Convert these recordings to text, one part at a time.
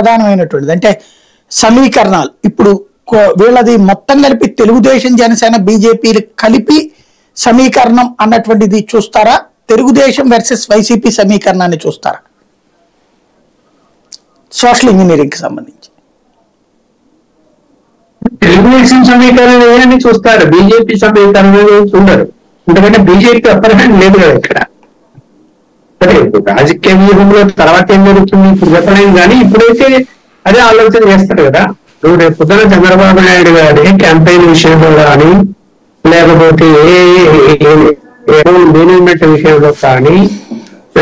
ప్రధానమైనటువంటిది. అంటే సమీకరణాలు ఇప్పుడు వీళ్ళది మొత్తం కలిపి తెలుగుదేశం జనసేన బీజేపీలు కలిపి సమీకరణం అన్నటువంటిది చూస్తారా, తెలుగుదేశం వర్సెస్ వైసీపీ సమీకరణాన్ని చూస్తారా సోషల్ ఇంజనీరింగ్ కి సంబంధించి? తెలుగుదేశం సమీకరణ ఏమని చూస్తారు, బీజేపీ సమీకరణ చూడరు. ఎందుకంటే బీజేపీ అప్పర్ హ్యాండ్ లేదు కదా ఇక్కడ. సరే రాజకీయ వ్యూహంలో తర్వాత ఏం జరుగుతుంది ఇప్పుడు చెప్పలేం, కానీ ఇప్పుడైతే అదే ఆలోచన చేస్తారు కదా. ఇప్పుడు రేపు పొద్దున చంద్రబాబు నాయుడు గారి క్యాంపెయిన్ విషయంలో కానీ, లేకపోతే మేనేజ్మెంట్ విషయంలో కానీ,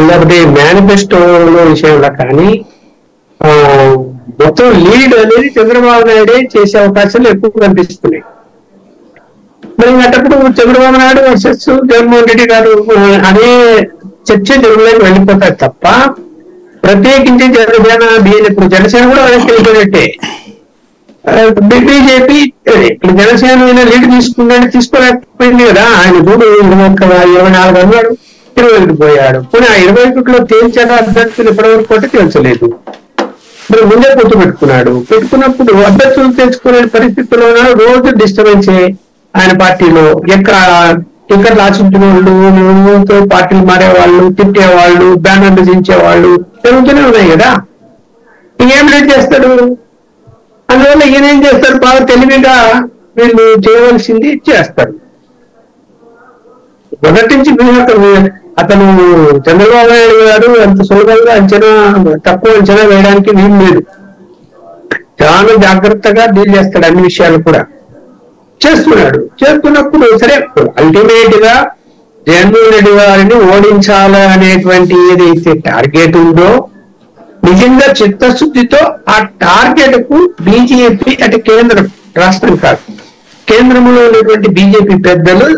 లేకపోతే మేనిఫెస్టోలో విషయంలో కానీ మొత్తం లీడ్ అనేది చంద్రబాబు నాయుడే చేసే అవకాశాలు ఎక్కువ కనిపిస్తున్నాయి. మరి అటప్పుడు చంద్రబాబు నాయుడు వర్సెస్ జగన్మోహన్ రెడ్డి గారు అనే చర్చ జరుగులోకి వెళ్ళిపోతారు తప్ప ప్రత్యేకించి జనసేన ఇప్పుడు జనసేన కూడా వాళ్ళకి వెళ్ళిపోయినట్టే. బీజేపీ జనసేన లీడ్ తీసుకోలేకపోయింది కదా. ఆయన కూడా 24 అన్నాడు, 20 పోయాడు. పోనీ ఆ 21లో తేల్చాక అభ్యర్థులు ఇప్పటివరకు కూడా తేల్చలేదు. మరి ముందే పొత్తు పెట్టుకున్నప్పుడు అభ్యర్థులు తెచ్చుకునే పరిస్థితుల్లో రోజు డిస్టర్బెన్స్ ఆయన పార్టీలో. ఇక్కడ రాసించిన వాళ్ళు, పార్టీలు మారేవాళ్ళు, తిట్టేవాళ్ళు, బ్యానర్లు దించేవాళ్ళు జరుగుతూనే ఉన్నాయి కదా. ఇంకేం లీడ్ చేస్తాడు? అందువల్ల ఈయన ఏం చేస్తారు, బాగా తెలివిగా వీళ్ళు చేయవలసింది చేస్తారు. మొదటి నుంచి అతను చంద్రబాబు నాయుడు గారు అంత సులభంగా తక్కువ అంచనా వేయడానికి వీలు లేదు. చాలా జాగ్రత్తగా డీల్ చేస్తాడు, అన్ని విషయాలు కూడా చేస్తున్నప్పుడు సరే అల్టిమేట్ గా జగన్మోహన్ రెడ్డి గారిని ఓడించాలి అనేటువంటి ఏదైతే టార్గెట్ ఉందో నిజంగా చిత్తశుద్ధితో ఆ టార్గెట్ కు బీజేపీ అంటే కేంద్రం, రాష్ట్రం కాదు, కేంద్రంలో ఉన్నటువంటి బీజేపీ పెద్దలు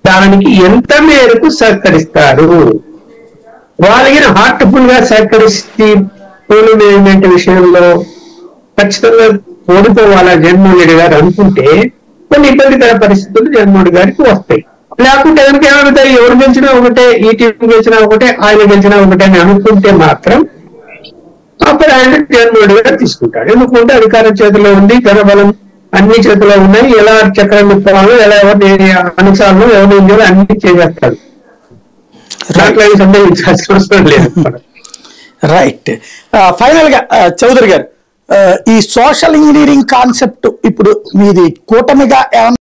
దానికి ఎంత మేరకు సహకరిస్తారు, వాళ్ళకి హార్ట్ఫుల్ గా సహకరిస్తే పోల్ మేనేజ్మెంట్ విషయంలో ఖచ్చితంగా ఓడిపోవాలా జగన్మోహన్ రెడ్డి గారు అనుకుంటే కొన్ని ఇబ్బందికర పరిస్థితులు జగన్మోహన్ రెడ్డి గారికి వస్తాయి. లేకుంటే కనుక ఏమవుతాయి, ఎవరు గెలిచినా ఒకటే, ఈ టీం గెలిచినా ఒకటే, ఆయన గెలిచినా ఒకటే అని అనుకుంటే మాత్రం అప్పుడు ఆయన జగన్మోహన్ రెడ్డి గారు తీసుకుంటాడు. ఎందుకంటే అధికారం చేతిలో ఉంది, జనబలం అన్ని చేతిలో ఉన్నాయి, ఎలా చక్రం ముప్పాలో, ఎలా ఎవరిని అనుసారం ఎవరు ఏం చేయాలో అన్ని చేసేస్తాడు. దాంట్లో సందేహించాల్సిన అవసరం లేదు. రైట్. ఫైనల్ గా చౌదరి గారు, ఈ సోషల్ ఇంజనీరింగ్ కాన్సెప్ట్ ఇప్పుడు మీది కూటమిగా